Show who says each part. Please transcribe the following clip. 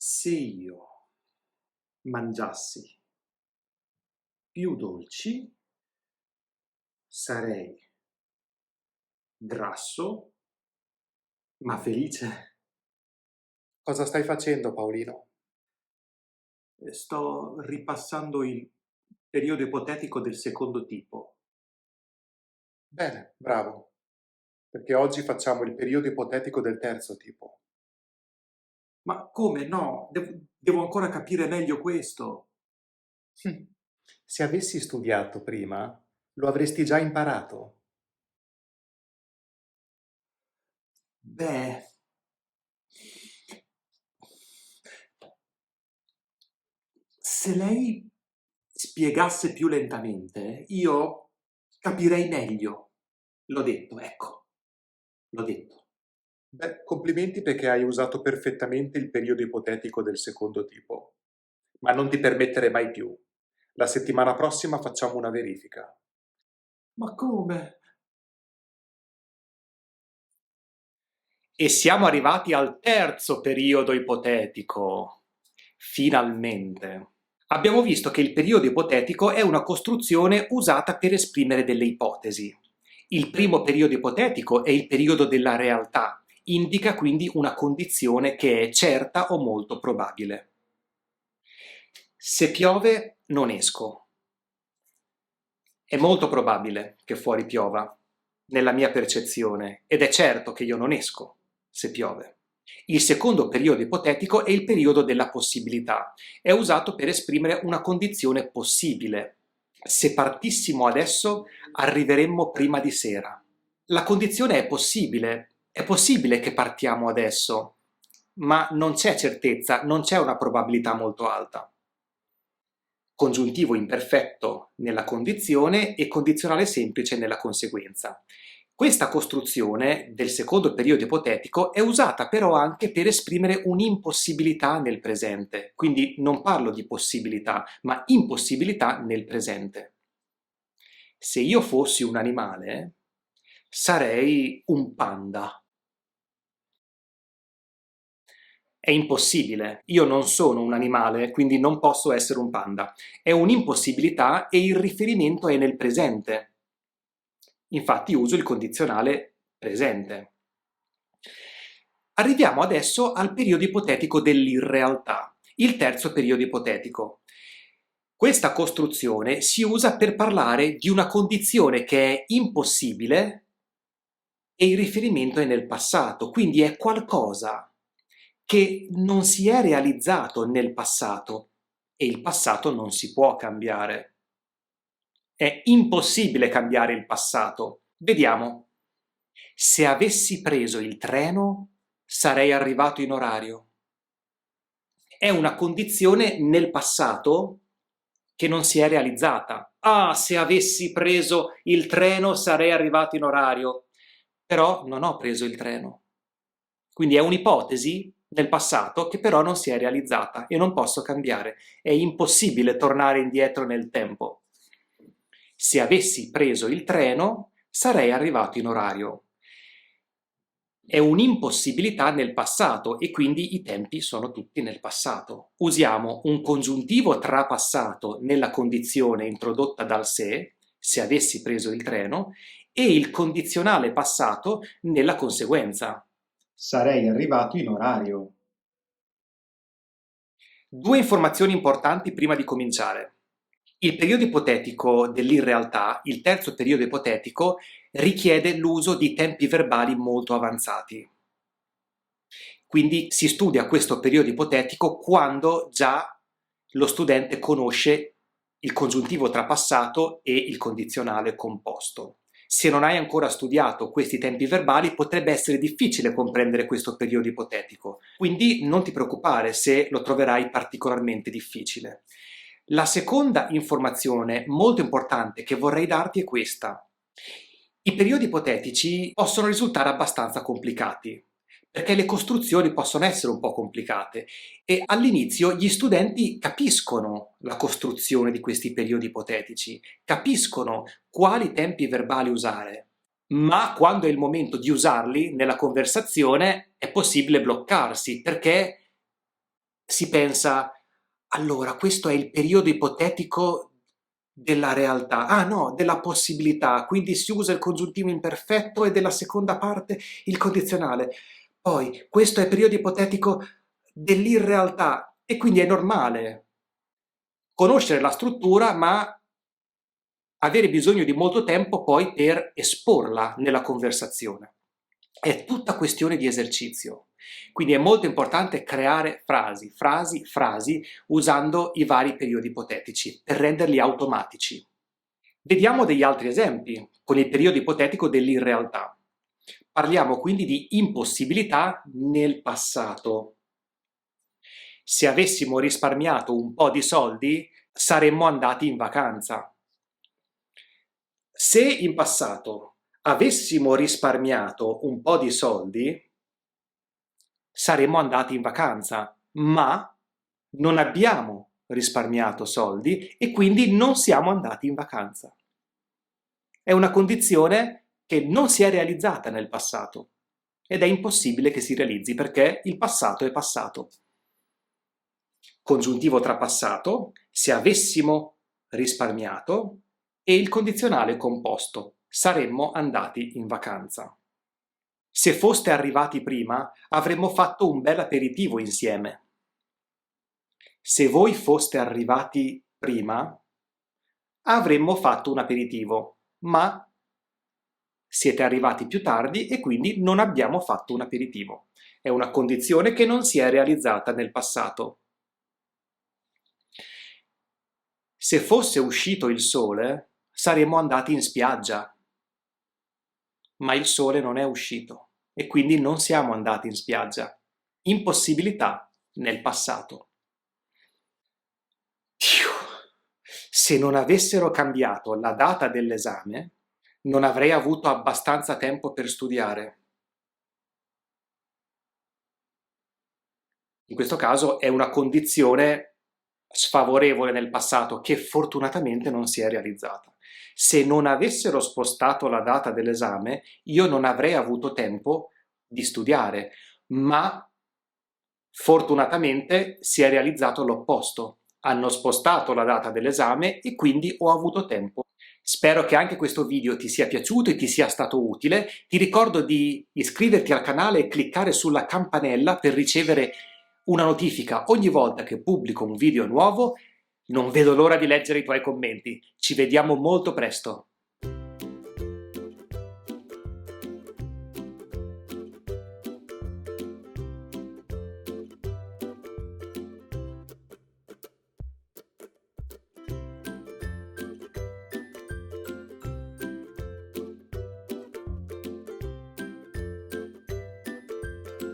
Speaker 1: Se io mangiassi più dolci, sarei grasso, ma felice.
Speaker 2: Cosa stai facendo, Paolino?
Speaker 1: Sto ripassando il periodo ipotetico del secondo tipo.
Speaker 2: Bene, bravo, perché oggi facciamo il periodo ipotetico del terzo tipo.
Speaker 1: Ma come no? Devo ancora capire meglio questo.
Speaker 2: Hm. Se avessi studiato prima, lo avresti già imparato.
Speaker 1: Beh, se lei spiegasse più lentamente, io capirei meglio. L'ho detto, ecco, l'ho detto.
Speaker 2: Beh, complimenti perché hai usato perfettamente il periodo ipotetico del secondo tipo. Ma non ti permettere mai più. La settimana prossima facciamo una verifica.
Speaker 1: Ma come?
Speaker 3: E siamo arrivati al terzo periodo ipotetico. Finalmente. Abbiamo visto che il periodo ipotetico è una costruzione usata per esprimere delle ipotesi. Il primo periodo ipotetico è il periodo della realtà, indica quindi una condizione che è certa o molto probabile. Se piove, non esco. È molto probabile che fuori piova, nella mia percezione, ed è certo che io non esco se piove. Il secondo periodo ipotetico è il periodo della possibilità. È usato per esprimere una condizione possibile. Se partissimo adesso, arriveremmo prima di sera. La condizione è possibile che partiamo adesso, ma non c'è certezza, non c'è una probabilità molto alta. Congiuntivo imperfetto nella condizione e condizionale semplice nella conseguenza. Questa costruzione del secondo periodo ipotetico è usata però anche per esprimere un'impossibilità nel presente, quindi non parlo di possibilità, ma impossibilità nel presente. Se io fossi un animale, sarei un panda. È impossibile, io non sono un animale, quindi non posso essere un panda. È un'impossibilità e il riferimento è nel presente. Infatti uso il condizionale presente. Arriviamo adesso al periodo ipotetico dell'irrealtà, il terzo periodo ipotetico. Questa costruzione si usa per parlare di una condizione che è impossibile e il riferimento è nel passato, quindi è qualcosa che non si è realizzato nel passato e il passato non si può cambiare. È impossibile cambiare il passato. Vediamo. Se avessi preso il treno, sarei arrivato in orario. È una condizione nel passato che non si è realizzata. Ah, se avessi preso il treno, sarei arrivato in orario. Però non ho preso il treno. Quindi è un'ipotesi nel passato che però non si è realizzata e non posso cambiare. È impossibile tornare indietro nel tempo. Se avessi preso il treno, sarei arrivato in orario. È un'impossibilità nel passato e quindi i tempi sono tutti nel passato. Usiamo un congiuntivo trapassato nella condizione introdotta dal se avessi preso il treno, e il condizionale passato nella conseguenza.
Speaker 1: Sarei arrivato in orario.
Speaker 3: Due informazioni importanti prima di cominciare. Il periodo ipotetico dell'irrealtà, il terzo periodo ipotetico, richiede l'uso di tempi verbali molto avanzati. Quindi si studia questo periodo ipotetico quando già lo studente conosce il congiuntivo trapassato e il condizionale composto. Se non hai ancora studiato questi tempi verbali, potrebbe essere difficile comprendere questo periodo ipotetico, quindi non ti preoccupare se lo troverai particolarmente difficile. La seconda informazione molto importante che vorrei darti è questa. I periodi ipotetici possono risultare abbastanza complicati, perché le costruzioni possono essere un po' complicate e all'inizio gli studenti capiscono la costruzione di questi periodi ipotetici, capiscono quali tempi verbali usare, ma quando è il momento di usarli nella conversazione è possibile bloccarsi perché si pensa, allora questo è il periodo ipotetico della realtà, ah no, della possibilità, quindi si usa il congiuntivo imperfetto e della seconda parte il condizionale. Poi questo è il periodo ipotetico dell'irrealtà e quindi è normale conoscere la struttura ma avere bisogno di molto tempo poi per esporla nella conversazione. È tutta questione di esercizio. Quindi è molto importante creare frasi, usando i vari periodi ipotetici per renderli automatici. Vediamo degli altri esempi con il periodo ipotetico dell'irrealtà. Parliamo quindi di impossibilità nel passato. Se avessimo risparmiato un po' di soldi, saremmo andati in vacanza. Se in passato avessimo risparmiato un po' di soldi, saremmo andati in vacanza, ma non abbiamo risparmiato soldi e quindi non siamo andati in vacanza. È una condizione che non si è realizzata nel passato ed è impossibile che si realizzi perché il passato è passato. Congiuntivo trapassato, se avessimo risparmiato, e il condizionale composto, saremmo andati in vacanza. Se foste arrivati prima, avremmo fatto un bel aperitivo insieme. Se voi foste arrivati prima, avremmo fatto un aperitivo, ma siete arrivati più tardi e quindi non abbiamo fatto un aperitivo. È una condizione che non si è realizzata nel passato. Se fosse uscito il sole, saremmo andati in spiaggia. Ma il sole non è uscito e quindi non siamo andati in spiaggia. Impossibilità nel passato. Se non avessero cambiato la data dell'esame, non avrei avuto abbastanza tempo per studiare. In questo caso è una condizione sfavorevole nel passato che fortunatamente non si è realizzata. Se non avessero spostato la data dell'esame, io non avrei avuto tempo di studiare, ma fortunatamente si è realizzato l'opposto. Hanno spostato la data dell'esame e quindi ho avuto tempo. Spero che anche questo video ti sia piaciuto e ti sia stato utile. Ti ricordo di iscriverti al canale e cliccare sulla campanella per ricevere una notifica ogni volta che pubblico un video nuovo. Non vedo l'ora di leggere i tuoi commenti. Ci vediamo molto presto.